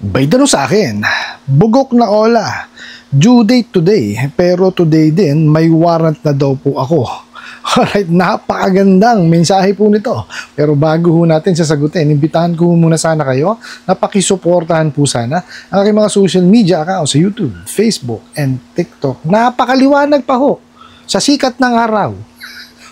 By the sa akin, bugok na ola. Due date today, pero today din may warrant na daw po ako. Alright, napakagandang mensahe po nito. Pero bago ho natin sasagutin, imbitahan ko muna sana kayo na pakisuportahan po sana ang aking mga social media accounts sa YouTube, Facebook, and TikTok. Napakaliwanag pa ho sa sikat ng araw.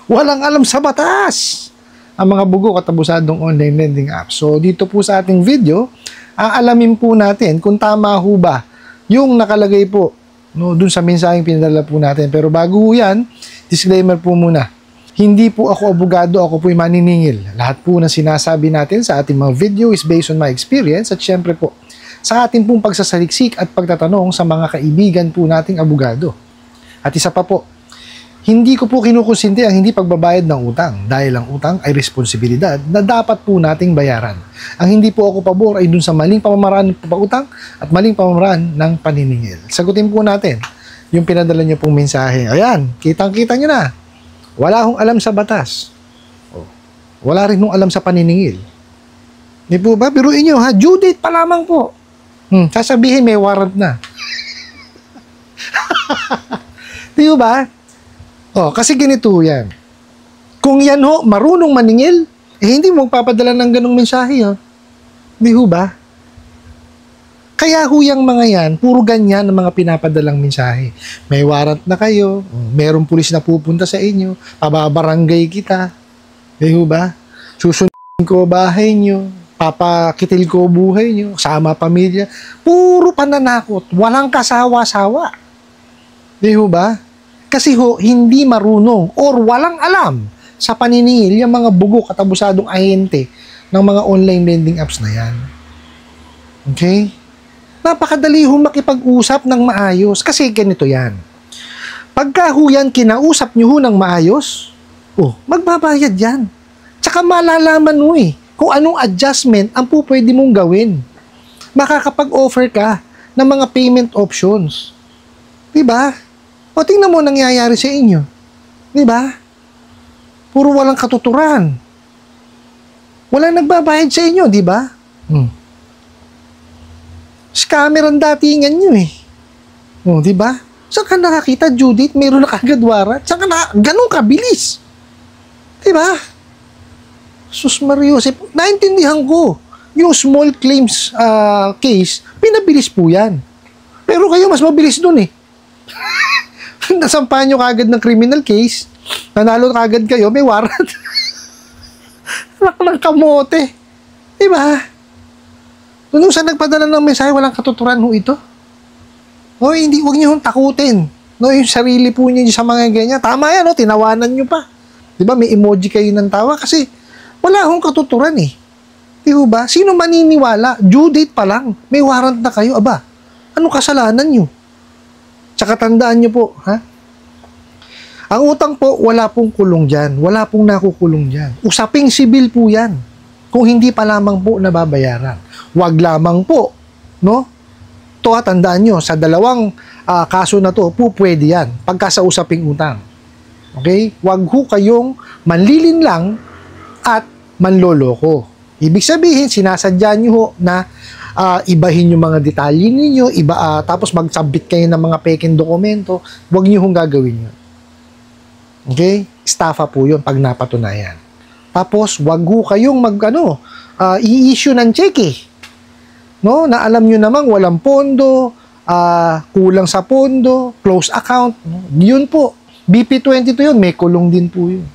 Walang alam sa batas ang mga bugok at abusadong online lending apps. So dito po sa ating video, aalamin po natin kung tama ho ba yung nakalagay po dun sa mensaheng pinadala po natin. Pero bago yan, disclaimer po muna. Hindi po ako abogado, ako po'y maniningil. Lahat po na sinasabi natin sa ating mga video is based on my experience at syempre po sa ating pong pagsasaliksik at pagtatanong sa mga kaibigan po nating abogado. At isa pa po, hindi ko po kinukonsinti ang hindi pagbabayad ng utang dahil ang utang ay responsibilidad na dapat po nating bayaran. Ang hindi po ako pabor ay dun sa maling pamamaraan ng pag-utang at maling pamamaraan ng paniningil. Sagutin po natin yung pinadala niyo pong mensahe. Ayan, kitang-kita niyo na. Wala akong alam sa batas. Wala rin nung alam sa paniningil. Di po ba? Biruin niyo ha, due date pa lamang po. Sasabihin may warrant na. Di ba? Kasi ganito yan. Kung yan ho, marunong maningil, hindi mo magpapadala ng ganong mensahe. Di ho ba? Kaya ho yung mga yan, puro ganyan ang mga pinapadalang mensahe. May warrant na kayo, merong pulis na pupunta sa inyo, pababarangay kita. Di ho ba? Susundin ko bahay nyo, papakitil ko buhay nyo, sama pamilya. Puro pananakot, walang kasawa-sawa. Di ho ba? Kasi ho, hindi marunong or walang alam sa paniningil yung mga bugok at abusadong ahente ng mga online lending apps na yan. Okay? Napakadali ho makipag-usap ng maayos kasi ganito yan. Pagka ho yan kinausap nyo ho ng maayos, magbabayad yan. Tsaka malalaman mo kung anong adjustment ang pwede mong gawin. Makakapag-offer ka ng mga payment options. Diba? Tingnan mo nangyayari sa inyo. Di ba? Puro walang katuturan. Walang nagbabayad sa inyo, di ba? Scammer ang datingan nyo di ba? Saan ka nakakita, Judith? Mayroon na kagad warrant. Saan ka ganun kabilis? Di ba? Sus Mariosep, naintindihan ko. Yung small claims case, pinabilis po yan. Pero kayo mas mabilis dun nasampahan nyo kagad ng criminal case, nanalo kagad kayo, may warrant. Anak ng kamote. Diba? Nung sa nagpadala ng mensahe, walang katuturan ho ito. Hindi, huwag nyo takutin. Yung sarili po nyo sa mga ganyan. Tama yan, tinawanan nyo pa. Diba? May emoji kayo ng tawa kasi wala hong katuturan Diba? Sino maniniwala? Due date pa lang. May warrant na kayo. Aba, anong kasalanan nyo? Tsaka tandaan nyo po, ang utang po, wala pong kulong dyan. Wala pong nakukulong dyan. Usaping sibil po yan. Kung hindi pa lamang po nababayaran. Wag lamang po, tandaan nyo, sa dalawang kaso na to, pwede yan. Pagka sa usaping utang. Okay? Wag ho kayong manlilin lang at manloloko. Ibig sabihin, sinasadya nyo ho na ibahin yung mga detalye ninyo, tapos mag-submit kayo ng mga peking dokumento, huwag nyo hong gagawin yun. Okay? Estafa po yun pag napatunayan. Tapos, huwag ho kayong i-issue ng cheque. Na alam nyo namang walang pondo, kulang sa pondo, close account. Yun po. BP22 yun, may kulong din po yun.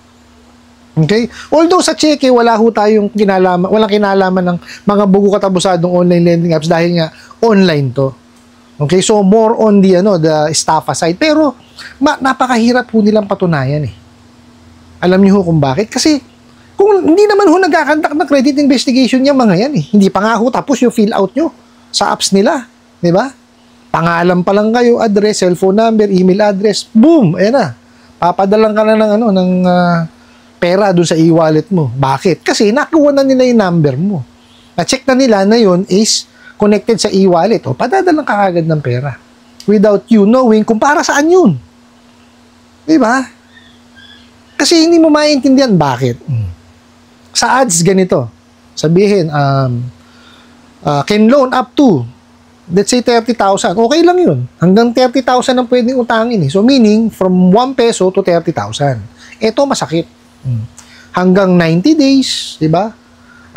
Okay? Although sa cheque, wala ho tayong walang kinalaman ng mga bugok at abusadong online lending apps dahil nga online to. Okay? So, more on the estafa side. Pero, napakahirap ho nilang patunayan Alam niyo ho kung bakit? Kasi, kung hindi naman ho nagkakandak ng credit investigation yung mga yan Hindi pa nga ho tapos yung fill out nyo sa apps nila. Di ba? Pangalan pa lang kayo, address, cellphone number, email address, boom! Ayan na. Papadalang ka na ng pera doon sa e-wallet mo. Bakit? Kasi nakuha na nila yung number mo. Na-check na nila na yun is connected sa e-wallet. Padadalang ka agad ng pera. Without you knowing kung para saan yun. Diba? Kasi hindi mo maintindihan bakit. Sa ads, ganito. Sabihin, can loan up to, let's say 30,000. Okay lang yun. Hanggang 30,000 ang pwedeng utangin eh. So meaning, from 1 peso to 30,000. Ito masakit. Hanggang 90 days, di ba?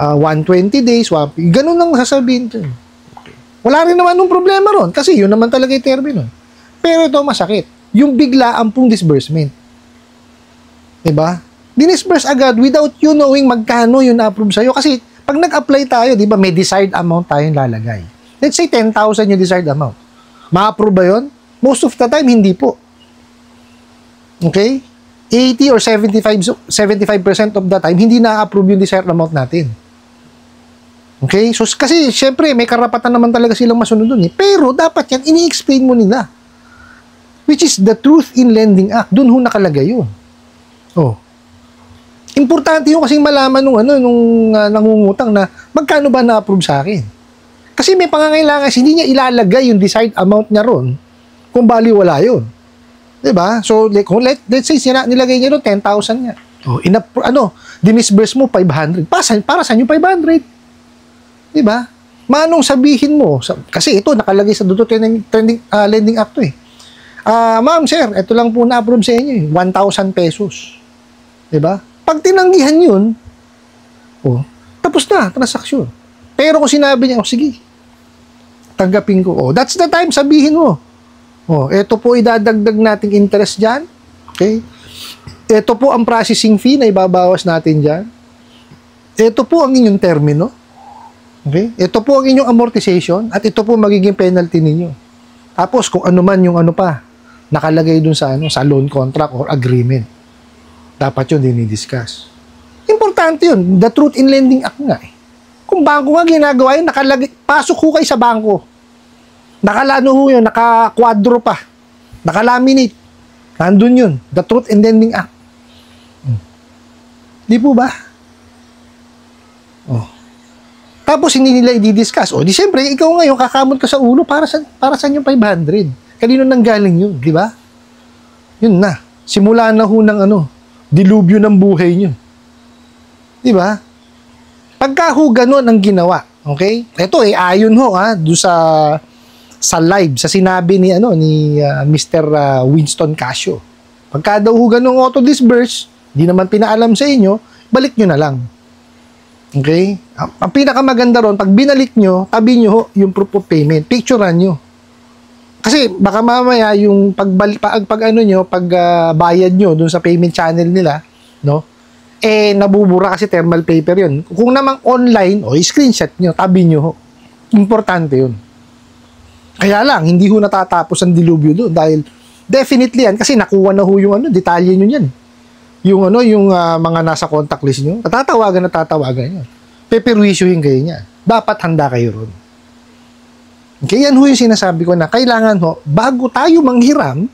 120 days, ganun lang sasabihin. Okay. Wala rin naman nung problema ron kasi yun naman talaga yung termino. Pero ito masakit. Yung biglaan pong disbursement. Di ba? Dinisburse agad without you knowing magkano yun na-approve sa'yo. Kasi pag nag-apply tayo, di ba, may desired amount tayong lalagay. Let's say 10,000 yung desired amount. Ma-approve ba yun? Most of the time, hindi po. Okay? 80 or 75% of the time, hindi na-approve yung desired amount natin. Okay? So, kasi, syempre, may karapatan naman talaga silang masunod dun eh. Pero, dapat yan, ini-explain mo nila. Which is the Truth in Lending Act. Dun ho nakalagay yun. Oh. Importante yung kasing malaman nung nangungutang na magkano ba na-approve sa akin. Kasi may pangangailangan, hindi niya ilalagay yung desired amount niya ron kung baliwala yun. Diba? So, let's say, nilagay niya doon 10,000 niya. Dinisburse mo 500. Para saan yung 500? Diba? Manong sabihin mo, kasi ito, nakalagay sa Truth in Lending Act to eh. Ma'am, sir, ito lang po na-approve sa inyo eh. 1,000 pesos. Diba? Pag tinanggihan yun, tapos na, transaksyon. Pero kung sinabi niya, sige, tanggapin ko. That's the time, sabihin mo. Ito po idadagdag nating interest dyan. Okay? Ito po ang processing fee na ibabawas natin dyan. Ito po ang inyong termino. Okay? Ito po ang inyong amortization at ito po magiging penalty ninyo. Tapos kung ano man yung nakalagay dun sa loan contract or agreement. Dapat yun dinidiscuss. Importante yun. The Truth in Lending Act nga eh. Kung bangko nga ginagawa yun, pasok ho kayo sa bangko. Nakalano ho yun, naka-quadro pa. Nakalaminate. Nandun yun. The Truth in Lending Act. Di po ba? Tapos hindi nila i-discuss. Di siyempre, ikaw ngayon, kakamot ka sa ulo para saan yung 500? Kanino nang galing yun, di ba? Yun na. Simula na ho ng dilubyo ng buhay nyo. Di ba? Pagka ho ganun ang ginawa, okay? Ito ayon ho doon sa live, sa sinabi ni Mr. Winston Casio. Pagka daw ho ganung auto-disburse, di naman pinaalam sa inyo, balik nyo na lang. Okay? Ang pinakamaganda ron, pag binalik nyo, tabi nyo ho yung proof of payment, picturean nyo. Kasi baka mamaya yung pagbayad nyo doon sa payment channel nila, no? Nabubura kasi thermal paper yun. Kung namang online, screenshot nyo, tabi nyo. Importante yun. Kaya lang, hindi ho natatapos ang dilubyo doon dahil definitely yan, kasi nakuha na ho yung detalye nyo yan. Yung mga nasa contact list nyo, natatawagan yun. Peperwisyuhin kayo niya. Dapat handa kayo ron. Kaya yan ho yung sinasabi ko na kailangan ho, bago tayo manghiram,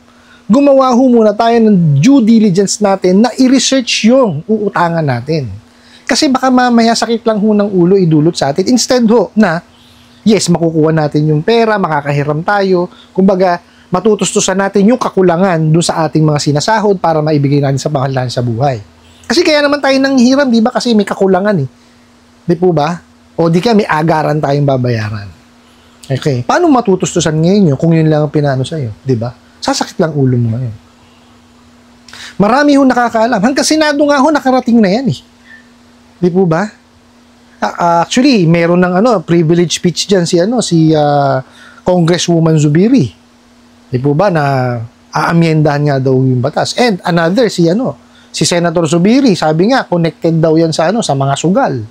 gumawa ho muna tayo ng due diligence natin na i-research yung uutangan natin. Kasi baka mamaya sakit lang ho ng ulo idulot sa atin. Instead ho na, yes, makukuha natin yung pera, makakahiram tayo, kumbaga, matutustusan natin yung kakulangan dun sa ating mga sinasahod para maibigay natin sa panghalaan sa buhay. Kasi kaya naman tayo nang hiram, di ba? Kasi may kakulangan eh. Di po ba? O di kaya may agaran tayong babayaran. Okay. Paano matutustusan ngayon yun kung yun lang ang pinano sa'yo? Di ba? Sasakit lang ulo mo ngayon. Marami ho nakakaalam. Hanggang Senado nga ho nakarating na yan eh. Di po ba? Actually, meron ng privilege speech dyan si Congresswoman Zubiri. Di po ba na aamyendahan nga daw yung batas. And another si Senator Zubiri, sabi nga connected daw yan sa mga sugal.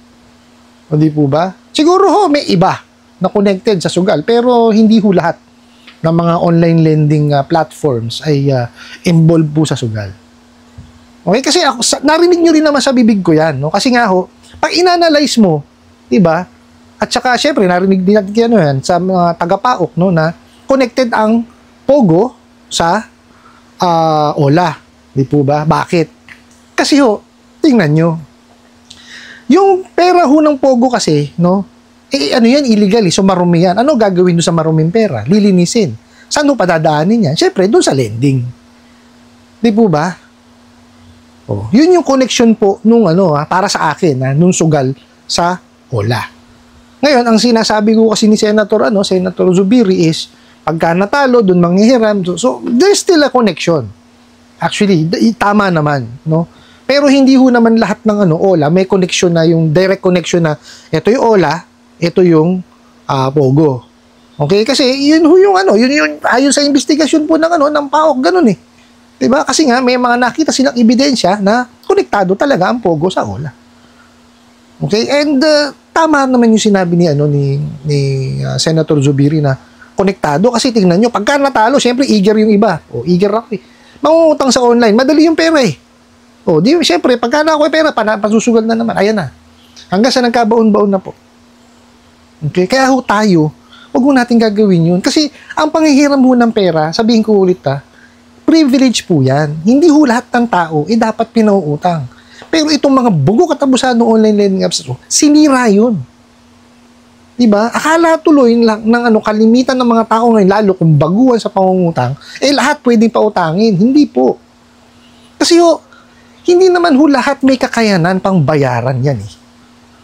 O di po ba? Siguro ho may iba na connected sa sugal pero hindi ho lahat ng mga online lending platforms ay involved po sa sugal. Okay, kasi narinig nyo rin naman sa bibig ko yan, no? Kasi nga ho, pag inanalyze mo, di ba? At saka syempre narinig din natin yan sa mga tagapaok, no, na connected ang Pogo sa Ola. Di po ba? Bakit? Kasi ho, tingnan nyo. Yung pera ho ng Pogo kasi, no? Yan, illegal eh. So, marumi yan. Ano gagawin doon sa maruming pera? Lilinisin. Saan ho padadaanin yan? Siyempre, doon sa lending. Di po ba? Yun yung connection po nung para sa akin, nung sugal sa Ola. Ngayon, ang sinasabi ko kasi ni Senator Zubiri is, pagka natalo, dun manghihiram. So, there's still a connection. Actually, tama naman, no? Pero hindi ho naman lahat ng OLA, may connection na, yung direct connection na, ito yung OLA, ito yung Pogo. Okay? Kasi, yun ho yung yun ayon sa investigasyon po ng PAOK, ganun eh. Diba? Kasi nga, may mga nakita silang ebidensya na konektado talaga ang Pogo sa OLA. Okay? And, tama naman yung sinabi ni Senator Zubiri na konektado kasi tingnan nyo, pagka natalo, syempre eager yung iba. O, eager ako eh. Mangungutang sa online, madali yung pera eh. O, di, syempre, pagka na ako pera, pasusugal na naman. Ayan na. Hanggang sa nagkabaon-baon na po. Okay? Kaya ho tayo, huwag mo natin gagawin yun. Kasi, ang panghihiram ho ng pera, sabihin ko ulit privilege po yan. Hindi ho lahat ng tao, dapat pinauutang. Pero itong mga bugo katabusan ng online lending apps, sinira yun. Diba? Akala tuloy lang ng kalimitan ng mga tao ngayon, lalo kung baguhan sa pangungutang, lahat pwedeng pautangin. Hindi po. Kasi hindi naman lahat may kakayanan pang bayaran yan eh.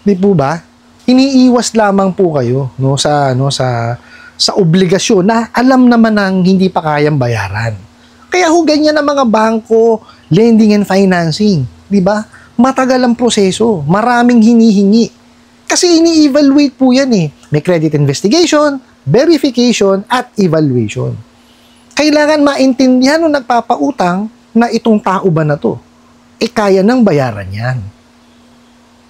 Di po ba? Iniiwas lamang po kayo sa obligasyon na alam naman ng hindi pa kayang bayaran. Kaya ganyan ang mga bangko, lending and financing. Diba? Matagal ang proseso. Maraming hinihingi. Kasi ini-evaluate po yan eh. May credit investigation, verification, at evaluation. Kailangan maintindihan nung nagpapautang na itong tao ba na to? Kaya nang bayaran yan.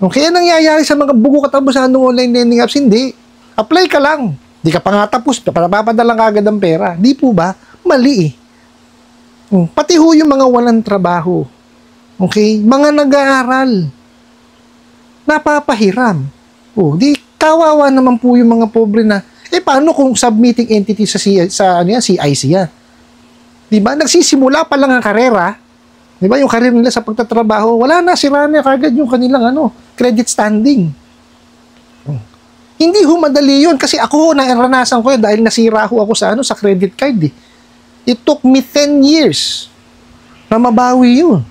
Okay, kaya nangyayari sa mga bugo katabusan ng online lending apps, hindi. Apply ka lang. Di ka pa nga tapos, papadalang ka agad ang pera. Di po ba? Mali eh. Pati ho yung mga walang trabaho. Okay? Mga nag-aaral. Napapahiram. Di kawawa naman po yung mga pobre na, paano kung submitting entity sa CIC yan? Diba? Nagsisimula pa lang ang karera. Diba? Yung karir nila sa pagtatrabaho, wala na, sira na kagad yung kanilang credit standing. Hindi ho madali yun kasi ako naranasan ko yun dahil nasira ho ako sa credit card eh. It took me 10 years na mabawi yun.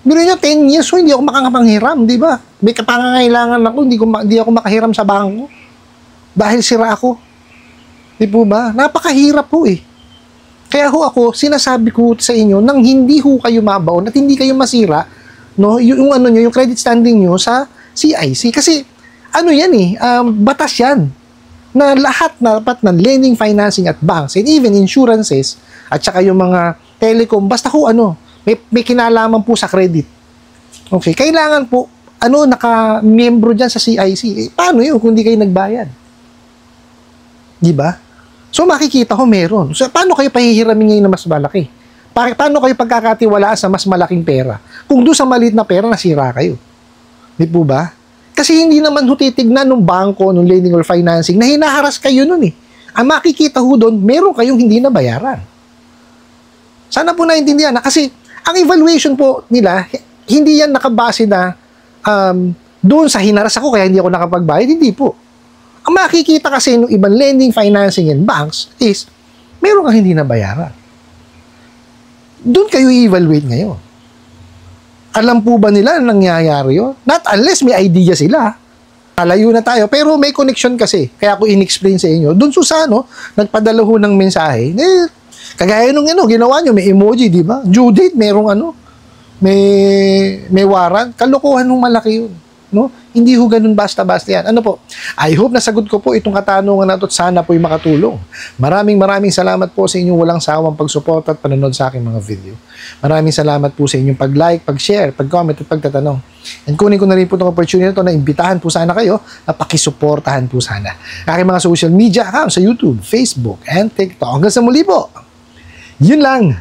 Pero nyo, 10 years hindi ako makakapanghiram, di ba? May kapangangailangan ako, hindi ako makahiram sa bangko. Dahil sira ako. Di po ba? Napakahirap po eh. Kaya ako, sinasabi ko sa inyo, nang hindi ho kayo mabaon at hindi kayo masira, yung credit standing nyo sa CIC. Kasi, yan eh, batas yan. Na lahat na dapat ng lending, financing at banks, and even insurances, at saka yung mga telecom, basta may kinalaman po sa credit. Okay, kailangan po, naka-membro dyan sa CIC. Paano yun kung di kayo nagbayad? Di ba? So, makikita ko meron. So, paano kayo pahihiramin ngayon na mas malaki? Paano kayo pagkakatiwalaan sa mas malaking pera? Kung doon sa maliit na pera, nasira kayo. Di po ba? Kasi hindi naman titignan ng bangko, ng lending or financing, na hinaharas kayo nun eh. Ang makikita ho doon, meron kayong hindi nabayaran. Sana po naintindihan na kasi ang evaluation po nila, hindi yan nakabase na doon sa hinaras ako kaya hindi ako nakapagbayad. Hindi po. Ang makikita kasi ng ibang lending, financing, and banks is meron kang hindi nabayaran. Doon kayo i-evaluate ngayon. Alam po ba nila na nangyayari yun? Not unless may idea sila. Alayo na tayo. Pero may connection kasi. Kaya ako in-explain sa inyo. Doon sa nagpadala ho ng mensahe. Kagaya nung ginawa nyo, may emoji, di ba? Due date, merong may warrant. Kalokohan nung malaki yun. No? Hindi ho ganun basta-basta yan. I hope nasagot ko po itong katanungan na ito at sana po'y makatulong. Maraming salamat po sa inyong walang sawang pagsuporta at panonood sa aking mga video. Maraming salamat po sa inyong pag-like, pag-share, pag-comment at pagtatanong. And kunin ko na rin po itong opportunity na ito na imbitahan po sana kayo na pakisuportahan po sana aking mga social media accounts sa YouTube, Facebook, and TikTok. Hanggang sa muli po. Yun lang.